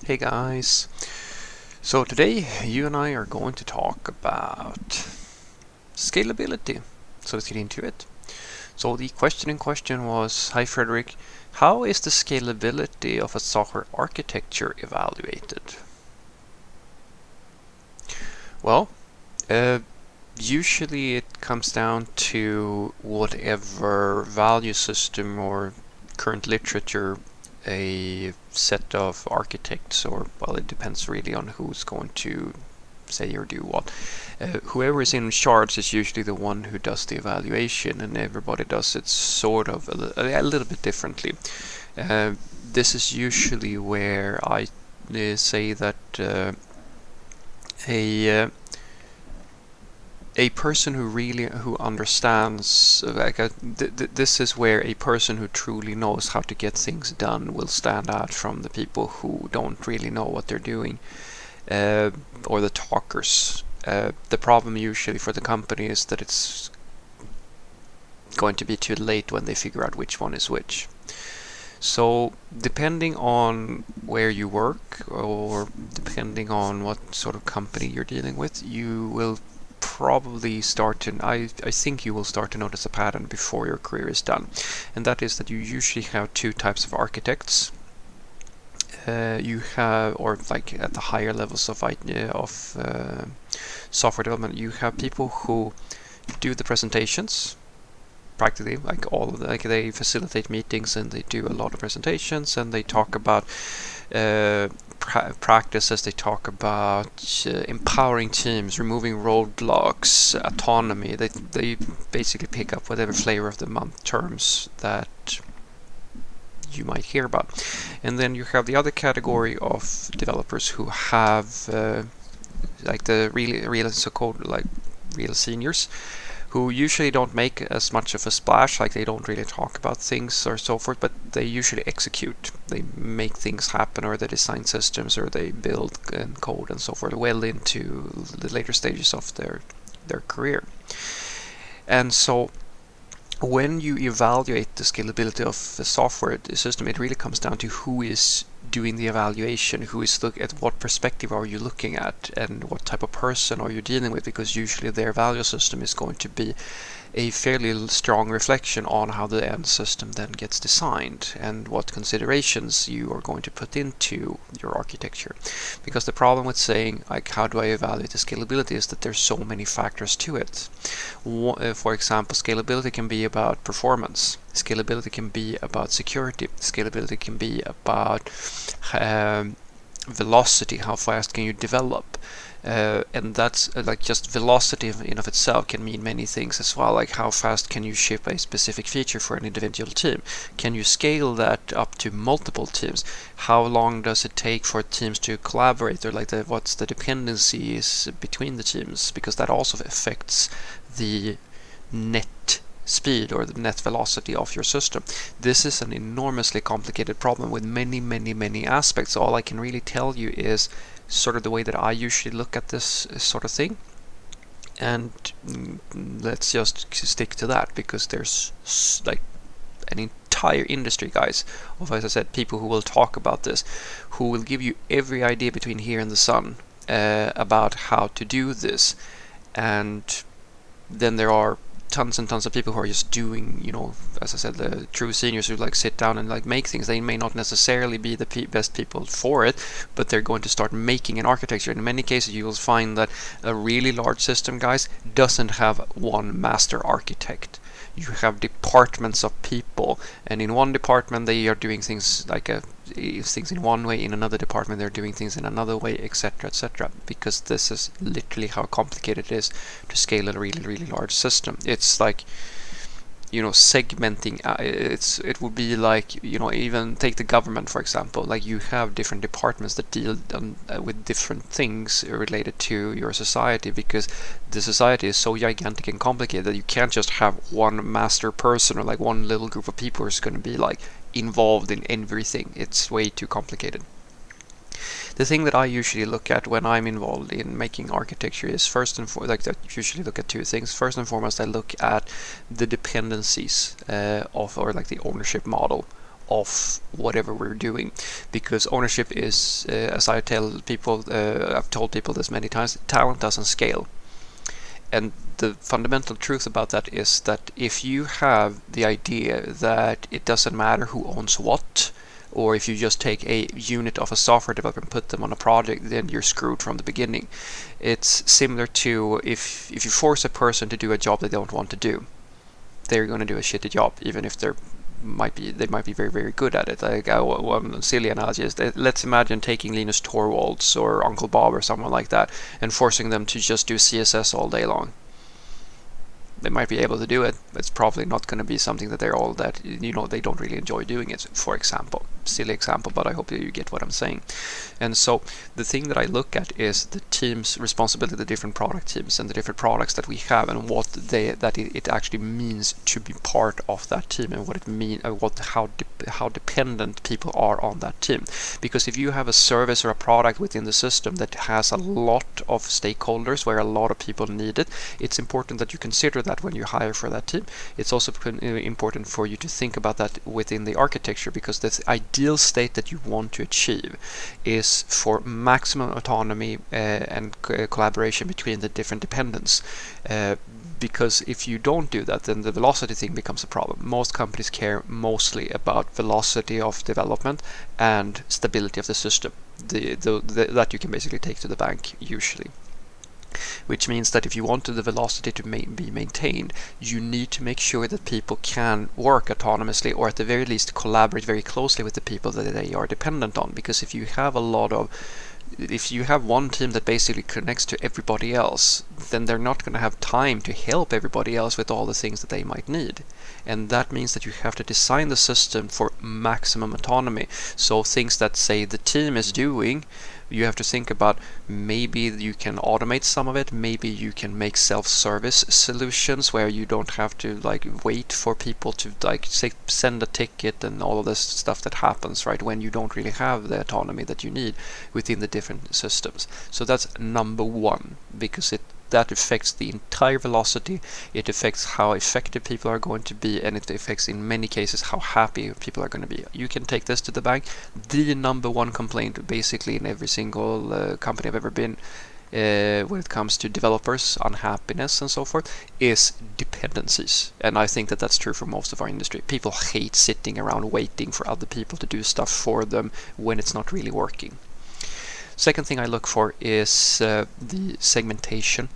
Hey guys, so today you and I are going to talk about scalability. So let's get into it. So the question in question was, hi Frederick, how is the scalability of a software architecture evaluated? Well, uh, usually it comes down to whatever value system or current literature a set of architects, or well, it depends really on who's going to say or do what. Whoever is in charge is usually the one who does the evaluation, and everybody does it sort of a little bit differently. This is usually where I say that a a person who understands this is where a person who truly knows how to get things done will stand out from the people who don't really know what they're doing, or the talkers. The problem usually for the company is that it's going to be too late when they figure out which one is which. So depending on where you work, or depending on what sort of company you're dealing with, you will probably start to, I think you will start to notice a pattern before your career is done. And that is that you usually have two types of architects. You have, or like at the higher levels of software development, you have people who do the presentations, practically like all of like they facilitate meetings and they do a lot of presentations and they talk about practices, they talk about empowering teams, removing roadblocks, autonomy. They basically pick up whatever flavor of the month terms that you might hear about. And then you have the other category of developers who have like the real so-called like real seniors, who usually don't make as much of a splash, like they don't really talk about things or so forth, but they usually execute. They make things happen, or they design systems, or they build and code and so forth well into the later stages of their career. And so when you evaluate the scalability of the software system, it really comes down to who is doing the evaluation, who is at what perspective are you looking at, and what type of person are you dealing with, because usually their value system is going to be a fairly strong reflection on how the end system then gets designed and what considerations you are going to put into your architecture. Because the problem with saying, like, how do I evaluate the scalability is that there's so many factors to it. For example, scalability can be about performance. Scalability can be about security. Scalability can be about velocity, how fast can you develop. And that's like just velocity in of itself can mean many things as well, like how fast can you ship a specific feature for an individual team. Can you scale that up to multiple teams? How long does it take for teams to collaborate, or like what's the dependencies between the teams, because that also affects the net speed or the net velocity of your system. This is an enormously complicated problem with many aspects. All I can really tell you is sort of the way that I usually look at this sort of thing, and let's just stick to that, because there's like an entire industry, guys, of, as I said, people who will talk about this, who will give you every idea between here and the sun about how to do this. And then there are tons and tons of people who are just doing, as I said, the true seniors who like sit down and like make things. They may not necessarily be the best people for it, but they're going to start making an architecture. In many cases, you will find that a really large system, guys, doesn't have one master architect. You have departments of people, and in one department they are doing things like things in one way, in another department they're doing things in another way, etc., because this is literally how complicated it is to scale a really large system. It's like, segmenting. It would be like, even take the government, for example. Like, you have different departments that deal with different things related to your society, because the society is so gigantic and complicated that you can't just have one master person, or like one little group of people who's going to be like involved in everything. It's way too complicated. The thing that I usually look at when I'm involved in making architecture is, first and foremost, I usually look at two things. First and foremost, I look at the dependencies of, or like the ownership model of whatever we're doing, because ownership is, as I tell people, I've told people this many times, talent doesn't scale. And the fundamental truth about that is that if you have the idea that it doesn't matter who owns what, or if you just take a unit of a software developer and put them on a project, then you're screwed from the beginning. It's similar to if you force a person to do a job they don't want to do, they're going to do a shitty job, even if they might be very, very good at it. Like one silly analogy is that let's imagine taking Linus Torvalds or Uncle Bob or someone like that and forcing them to just do CSS all day long. They might be able to do it, but it's probably not going to be something that they're all that, they don't really enjoy doing it, for example. Silly example, but I hope you get what I'm saying. And so the thing that I look at is the team's responsibility, the different product teams and the different products that we have, and what it actually means to be part of that team, and what it means, how dependent people are on that team. Because if you have a service or a product within the system that has a lot of stakeholders where a lot of people need it, it's important that you consider that when you hire for that team. It's also important for you to think about that within the architecture, because the ideal state that you want to achieve is for maximum autonomy and collaboration between the different dependents. Because if you don't do that, then the velocity thing becomes a problem. Most companies care mostly about velocity of development and stability of the system. That you can basically take to the bank usually. Which means that if you want the velocity to be maintained, you need to make sure that people can work autonomously, or at the very least collaborate very closely with the people that they are dependent on. Because if you have one team that basically connects to everybody else, then they're not going to have time to help everybody else with all the things that they might need. And that means that you have to design the system for maximum autonomy. So things that, say, the team is doing, you have to think about, maybe you can automate some of it, maybe you can make self-service solutions where you don't have to wait for people to say send a ticket and all of this stuff that happens right when you don't really have the autonomy that you need within the different systems. So that's number one, because that affects the entire velocity, it affects how effective people are going to be, and it affects in many cases how happy people are going to be. You can take this to the bank. The number one complaint basically in every single company I've ever been when it comes to developers, unhappiness and so forth, is dependencies. And I think that that's true for most of our industry. People hate sitting around waiting for other people to do stuff for them when it's not really working. Second thing I look for is the segmentation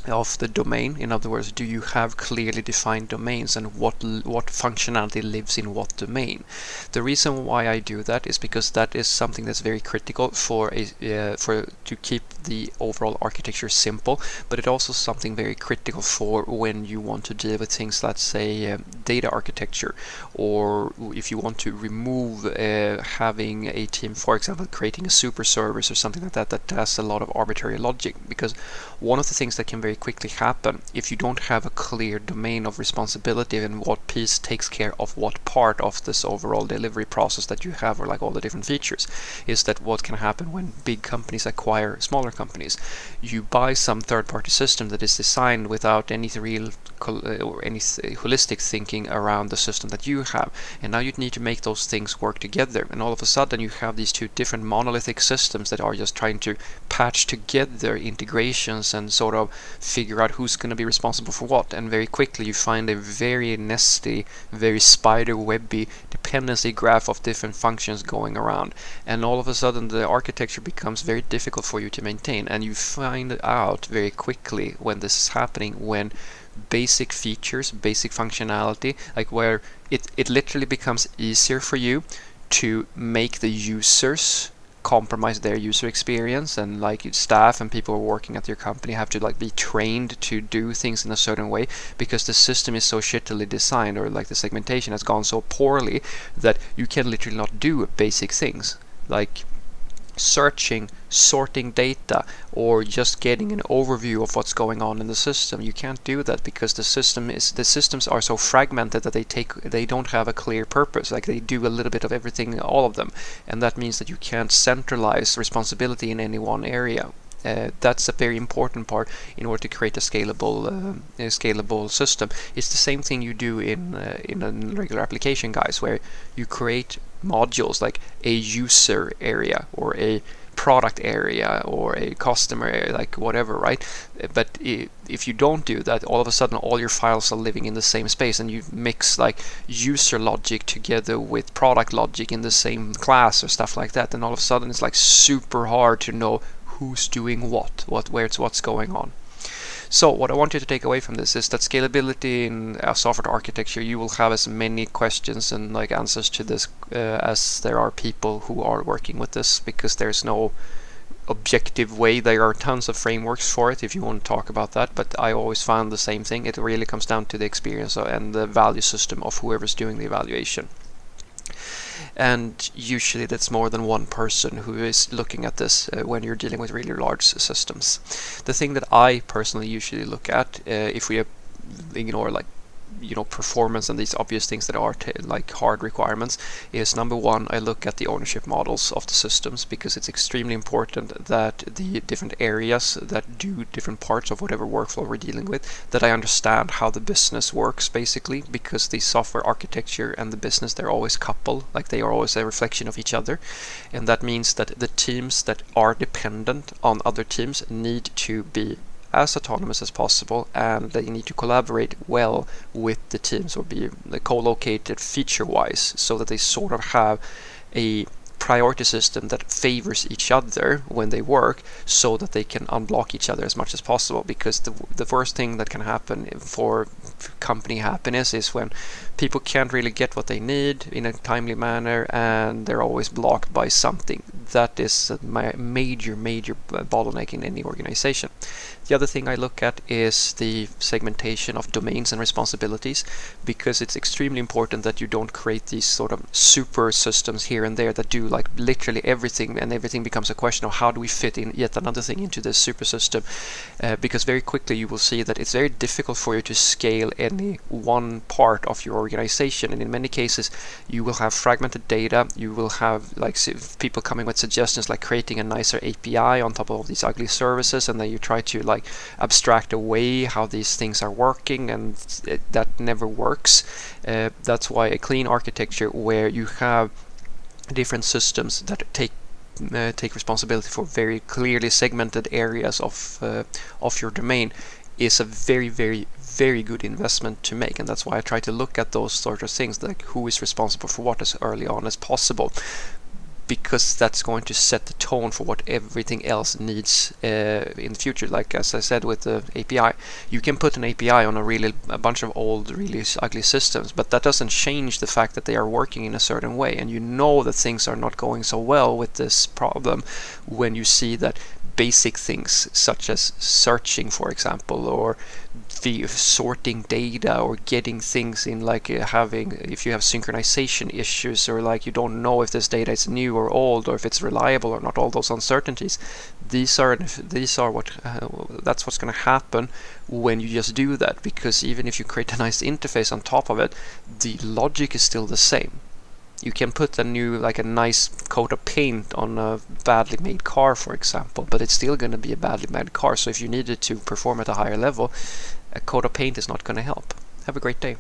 of the domain. In other words, do you have clearly defined domains, and what functionality lives in what domain? The reason why I do that is because that is something that's very critical to keep the overall architecture simple, but it also something very critical for when you want to deal with things, let's say data architecture, or if you want to remove having a team, for example, creating a super service or something like that has a lot of arbitrary logic. Because one of the things that can very quickly happen if you don't have a clear domain of responsibility and what piece takes care of what part of this overall delivery process that you have, or all the different features, is that what can happen when big companies acquire smaller companies. You buy some third-party system that is designed without any real or any holistic thinking around the system that you have, and now you need to make those things work together, and all of a sudden you have these two different monolithic systems that are just trying to patch together integrations and sort of figure out who's going to be responsible for what, and very quickly you find a very nesty, very spider-webby dependency graph of different functions going around, and all of a sudden the architecture becomes very difficult for you to maintain. And you find out very quickly when this is happening, when basic features, basic functionality, where it literally becomes easier for you to make the users compromise their user experience, and staff and people who are working at your company have to be trained to do things in a certain way, because the system is so shittily designed, or the segmentation has gone so poorly that you can literally not do basic things like searching, sorting data, or just getting an overview of what's going on in the system. You can't do that because the systems are so fragmented that they don't have a clear purpose. They do a little bit of everything, all of them, and that means that you can't centralize responsibility in any one area. That's a very important part in order to create a scalable system. It's the same thing you do in a regular application, guys, where you create modules like a user area or a product area or a customer area, like whatever, right? But if you don't do that, all of a sudden all your files are living in the same space, and you mix like user logic together with product logic in the same class or stuff like that, and all of a sudden it's like super hard to know who's doing what's going on. So what I want you to take away from this is that scalability in software architecture, you will have as many questions and like answers to this as there are people who are working with this, because there's no objective way. There are tons of frameworks for it if you want to talk about that, but I always found the same thing. It really comes down to the experience and the value system of whoever's doing the evaluation. And usually that's more than one person who is looking at this when you're dealing with really large systems. The thing that I personally usually look at, if we ignore like performance and these obvious things that are like hard requirements, is number one, I look at the ownership models of the systems, because it's extremely important that the different areas that do different parts of whatever workflow we're dealing with, that I understand how the business works, basically, because the software architecture and the business, they're always coupled, like they are always a reflection of each other. And that means that the teams that are dependent on other teams need to be as autonomous as possible, and they need to collaborate well with the teams or be co-located feature-wise, so that they sort of have a priority system that favors each other when they work, so that they can unblock each other as much as possible. Because the worst thing that can happen for company happiness is when people can't really get what they need in a timely manner, and they're always blocked by something. That is a major bottleneck in any organization. The other thing I look at is the segmentation of domains and responsibilities, because it's extremely important that you don't create these sort of super systems here and there that do like literally everything, and everything becomes a question of how do we fit in yet another thing into this super system, because very quickly you will see that it's very difficult for you to scale any one part of your organization, and in many cases you will have fragmented data. You will have like people coming with suggestions like creating a nicer API on top of all these ugly services, and then you try to like abstract away how these things are working, and that never works. That's why a clean architecture where you have different systems that take responsibility for very clearly segmented areas of your domain is a very good investment to make. And that's why I try to look at those sort of things, like who is responsible for what as early on as possible, because that's going to set the tone for what everything else needs in the future. Like as I said with the API, you can put an API on a bunch of old really ugly systems, but that doesn't change the fact that they are working in a certain way, and you know that things are not going so well with this problem when you see that basic things such as searching, for example, or the sorting data, or getting things in, like if you have synchronization issues, or like you don't know if this data is new or old, or if it's reliable or not, all those uncertainties, these are that's what's going to happen when you just do that. Because even if you create a nice interface on top of it, the logic is still the same. You can put a nice coat of paint on a badly made car, for example, but it's still going to be a badly made car. So if you needed to perform at a higher level, a coat of paint is not going to help. Have a great day.